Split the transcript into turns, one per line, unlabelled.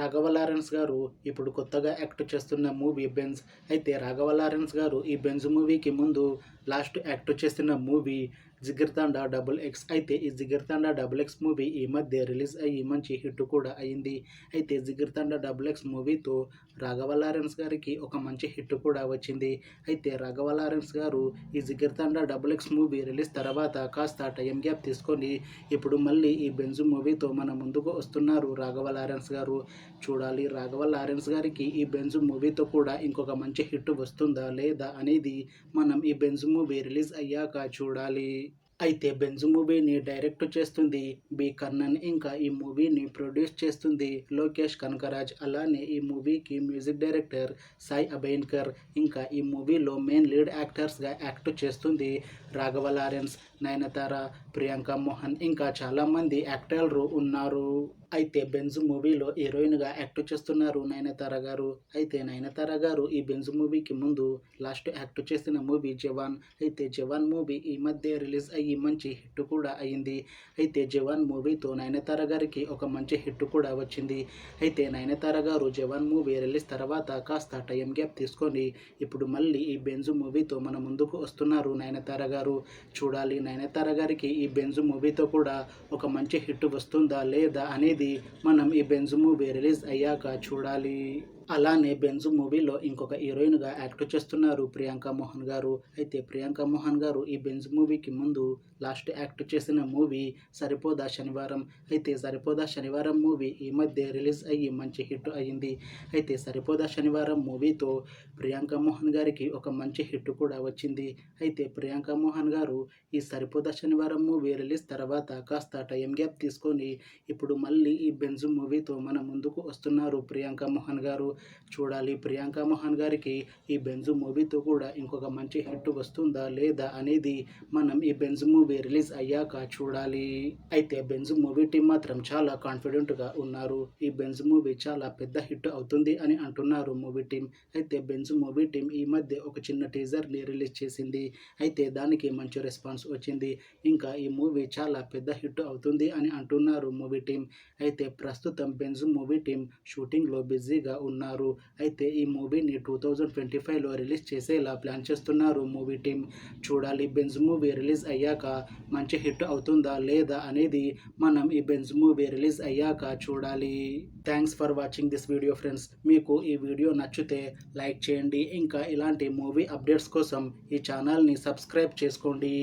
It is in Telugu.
రాఘవ లారెన్స్ గారు ఇప్పుడు కొత్తగా యాక్ట్ చేస్తున్న మూవీ బెంజ్. అయితే రాఘవ లారెన్స్ గారు ఈ బెంజ్ మూవీకి ముందు లాస్ట్ యాక్ట్ చేస్తున్న మూవీ జిగిర్తాండా డబుల్ ఎక్స్. అయితే ఈ జిగిర్తాండా డబుల్ ఎక్స్ మూవీ ఈ మధ్య రిలీజ్ అయ్యి మంచి హిట్ కూడా అయింది. అయితే జిగిర్తాండా డబుల్ ఎక్స్ మూవీతో రాఘవ లారెన్స్ గారికి ఒక మంచి హిట్ కూడా వచ్చింది. అయితే రాఘవ లారెన్స్ గారు ఈ జిగిర్తాండా డబుల్ ఎక్స్ మూవీ రిలీజ్ తర్వాత కాస్త టైం గ్యాప్ తీసుకొని ఇప్పుడు మళ్ళీ ఈ బెంజ్ మూవీతో మన ముందుకు వస్తున్నారు రాఘవ లారెన్స్ గారు. చూడాలి రాఘవ లారెన్స్ గారికి ఈ బెంజ్ మూవీతో కూడా ఇంకొక మంచి హిట్ వస్తుందా లేదా అనేది మనం ఈ బెంజ్ మూవీ రిలీజ్ అయ్యాక చూడాలి. అయితే బెంజ్ మూవీని డైరెక్ట్ చేస్తుంది బి కర్ణన్, ఇంకా ఈ మూవీని ప్రొడ్యూస్ చేస్తుంది లోకేష్ కనకరాజ్. అలానే ఈ మూవీకి మ్యూజిక్ డైరెక్టర్ సాయి అభయన్కర్. ఇంకా ఈ మూవీలో మెయిన్ లీడ్ యాక్టర్స్గా యాక్ట్ చేస్తుంది రాఘవ లారెన్స్, నయనతార, ప్రియాంక మోహన్, ఇంకా చాలామంది యాక్టర్లు ఉన్నారు. అయితే బెంజ్ మూవీలో హీరోయిన్గా యాక్ట్ చేస్తున్నారు నయనతార గారు. అయితే నయనతార గారు ఈ బెంజ్ మూవీకి ముందు లాస్ట్ యాక్ట్ చేసిన మూవీ జవాన్. అయితే జవాన్ మూవీ ఈ మధ్య రిలీజ్ అయ్యి మంచి హిట్ కూడా అయింది. అయితే జవాన్ మూవీతో నయనతార గారికి ఒక మంచి హిట్ కూడా వచ్చింది. అయితే నయనతార గారు జవాన్ మూవీ రిలీజ్ తర్వాత కాస్త టైం గ్యాప్ తీసుకొని ఇప్పుడు మళ్ళీ ఈ బెంజ్ మూవీతో మన ముందుకు వస్తున్నారు నయనతార గారు. చూడాలి నయనతార గారికి ఈ బెంజ్ మూవీతో కూడా ఒక మంచి హిట్ వస్తుందా లేదా అనేది మనం ఈ బెంజ్ మూవీ రిలీజ్ అయ్యాక చూడాలి. అలానే బెంజ్ మూవీలో ఇంకొక హీరోయిన్గా యాక్ట్ చేస్తున్నారు ప్రియాంక మోహన్ గారు. అయితే ప్రియాంక మోహన్ గారు ఈ బెంజ్ మూవీకి ముందు లాస్ట్ యాక్ట్ చేసిన మూవీ సరిపోదా శనివారం. అయితే సరిపోదా శనివారం మూవీ ఈ మధ్య రిలీజ్ అయ్యి మంచి హిట్ అయ్యింది. అయితే సరిపోదా శనివారం మూవీతో ప్రియాంక మోహన్ గారికి ఒక మంచి హిట్ కూడా వచ్చింది. అయితే ప్రియాంక మోహన్ గారు ఈ సరిపోదా శనివారం మూవీ రిలీజ్ తర్వాత కాస్త టైం గ్యాప్ తీసుకొని ఇప్పుడు మళ్ళీ ఈ బెంజ్ మూవీతో మన ముందుకు వస్తున్నారు ప్రియాంక మోహన్ గారు. చూడాలి ప్రియాంక మోహన్ గారికి ఈ బెంజ్ మూవీతో కూడా ఇంకొక మంచి హిట్ వస్తుందా లేదా అనేది మనం ఈ బెంజ్ మూవీ రిలీజ్ అయ్యాక చూడాలి. అయితే బెంజ్ మూవీ టీం మాత్రం చాలా కాన్ఫిడెంట్గా ఉన్నారు. ఈ బెంజ్ మూవీ చాలా పెద్ద హిట్ అవుతుంది అని అంటున్నారు మూవీ టీం. అయితే బెంజ్ మూవీ టీం ఈ మధ్య ఒక చిన్న టీజర్ని రిలీజ్ చేసింది. అయితే దానికి మంచి రెస్పాన్స్ వచ్చింది. ఇంకా ఈ మూవీ చాలా పెద్ద హిట్ అవుతుంది అని అంటున్నారు మూవీ టీం. అయితే ప్రస్తుతం బెంజ్ మూవీ టీం షూటింగ్లో బిజీగా ఉన్నారు. అయితే ఈ మూవీని 2025లో రిలీజ్ చేసేలా ప్లాన్ చేస్తున్నారు మూవీ టీం. చూడాలి బెంజ్ మూవీ రిలీజ్ అయ్యాక మంచి హిట్ అవుతుందా లేదా అనేది మనం ఈ బెంజ్ మూవీ రిలీజ్ అయ్యాక చూడాలి. Thanks for watching this video friends. మీకు ఈ వీడియో నచ్చితే లైక్ చేయండి. ఇంకా ఇలాంటి మూవీ అప్డేట్స్ కోసం ఈ ఛానల్ని సబ్స్క్రైబ్ చేసుకోండి.